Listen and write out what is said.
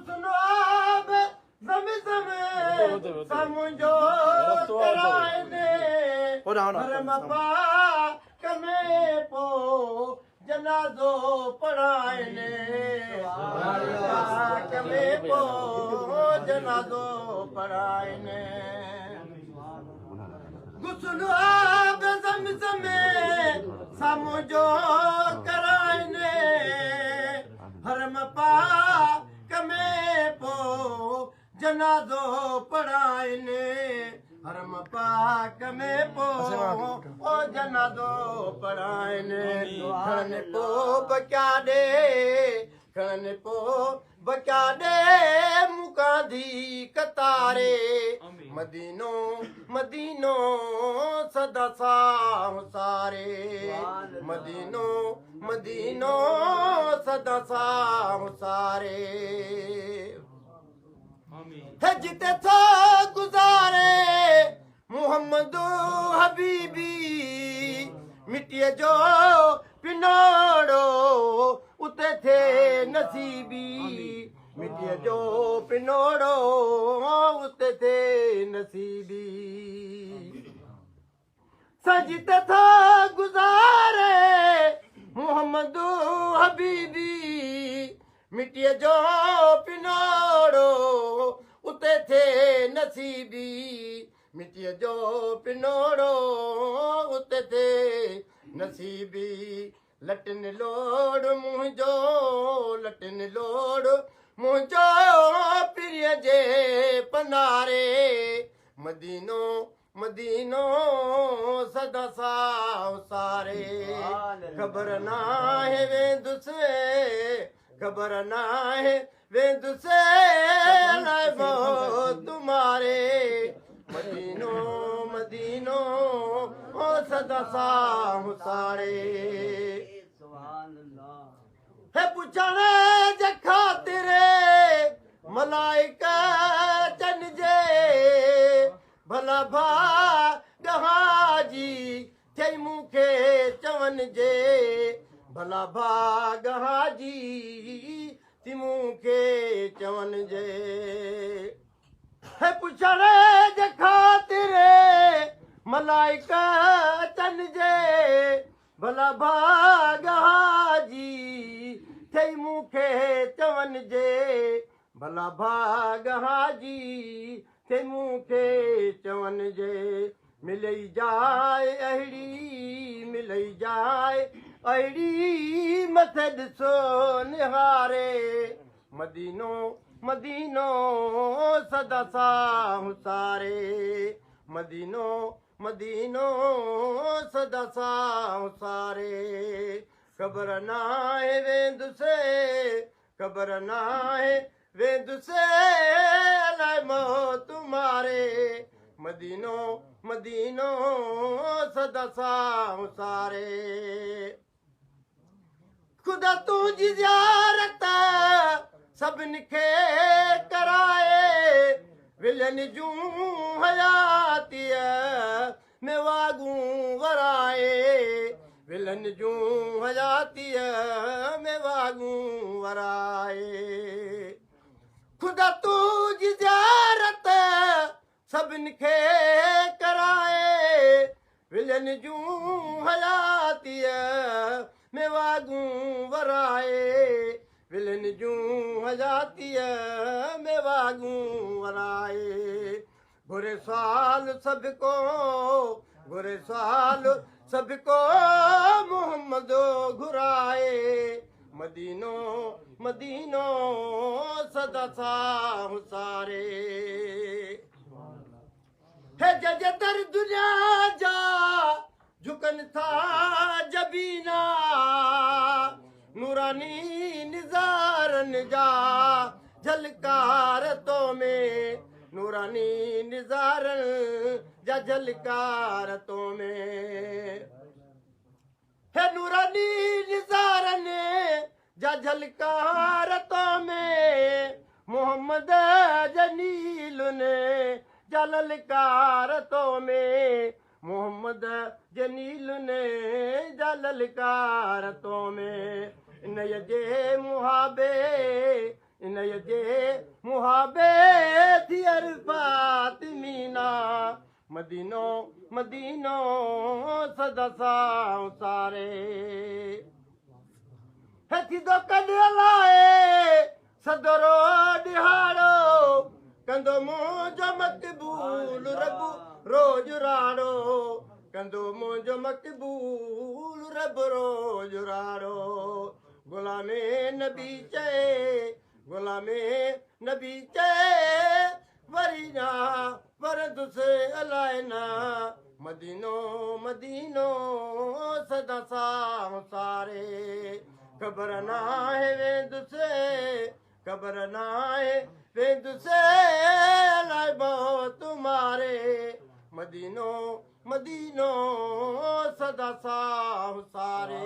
गुस्नो आब ज़म समझो कराइने हरम पाक में पो जनाज़ो पढ़ाइने पाक में पो जनाज़ो पढ़ाइने गुस्नो आब ज़म समझो कराइने हरम पाक में पो जनाज़ो पढ़ाइने हरम पाक में पो ओ जनाज़ो पढ़ाइने खणने पो बचाडे खणने पो बचाडे मुकांदी कतारे मदीनो मदीनो सदा साहु सारे मदीनो मदीनो सदा साहु सारे है जिते था गुजारे मोहम्मद हबीबी मिट्टी जो पिनोड़ो उते थे नसीबी मिट्टी जो पिनोड़ो उते थे नसीबी सजिते था गुजारे मोहम्मद हबीबी मिट्टी जो पिनोड़ो उते थे नसीबी मिट्टी जो पिनोड़ो उते थे नसीबी लटन लोड़ मुंहिंजो लटन लोड़ मुंहिंजो प्रिय जे पनारे मदीनो मदीनो सदा साहु सारे ख़बर नाहे वेंदुसि खबर नाहे वेंदुसि लाइबो तुम्हारे मदीनो मदीनो ओ सदा साहु सारे है पुछणे जे ख़ातिरे मलाइका चनिजे भला भाॻहाजी थई मूंखे चवनि जे भला भाॻहाजी थी मूंखे चवनि जे है पुछणे जे ख़ातिरे मलाइका चनिजे भला भाॻहाजी थई मूंखे चवनि जे भला भाॻहाजी थई मूंखे चवनि जे मिलई जाए अहिड़ी मिलई जाए अहिड़ी मथे ॾिसो निहारे मदीनो मदीनो सदा साहु सारे मदीनो मदीनो सदा साहु सारे ख़बर नाहे वेंदुसि ख़बर नाहे वेंदुसि लाइबो तुम्हारे मदीनो मदीनो सदा साहु सारे खुदा तुंहिंजी ज़ियारत सभिनी खे कराए विलनि जूं हयातीअ में वागूं वराए विलनि जूं हयातीअ में वागूं वराए खुदा तुंहिंजी ज़ियारत सभिनी खे कराए विलनि जूं हयातीअ में वागूं वराए विलनि जूं हयातीअ में वागूं वराए घुरे साल सभ को घुरे साल सभ को मोहम्मद घुराए मदीनो मदीनो सदा साहु सारे है जज दर दुनिया जा झुकन था जबीना नूरानी निज़ारन जा झलकार तो में नूरानी निज़ारन जा झलकार तो में है नूरानी निज़ारन जा झलकार तो में मोहम्मद जनील ने जा ललकार तो में मोहम्मद जनील ने जा ललकार तो में नय जे मुहाबे इन जे मुहाबे थी अरफात मीना मदीनो मदीनो सदा सां सारे हथी तो कढ लाए सदरो ॾिहाड़ो कंदो मुंहिंजो मक़बूल रब रोज राड़ो कंदो मुंहिंजो मक़बूल रब रोज राड़ो गुलामे नबी चए गुलामे नबी चए वरी ना वरदुसे अलाए ना मदीनो मदीनो सदा सां सारे ख़बर नाहे वेंदुसे ख़बर नाहे वेंदुसे अलाए बहु तुम्हारे मदीनो मदीनो सदा सां सारे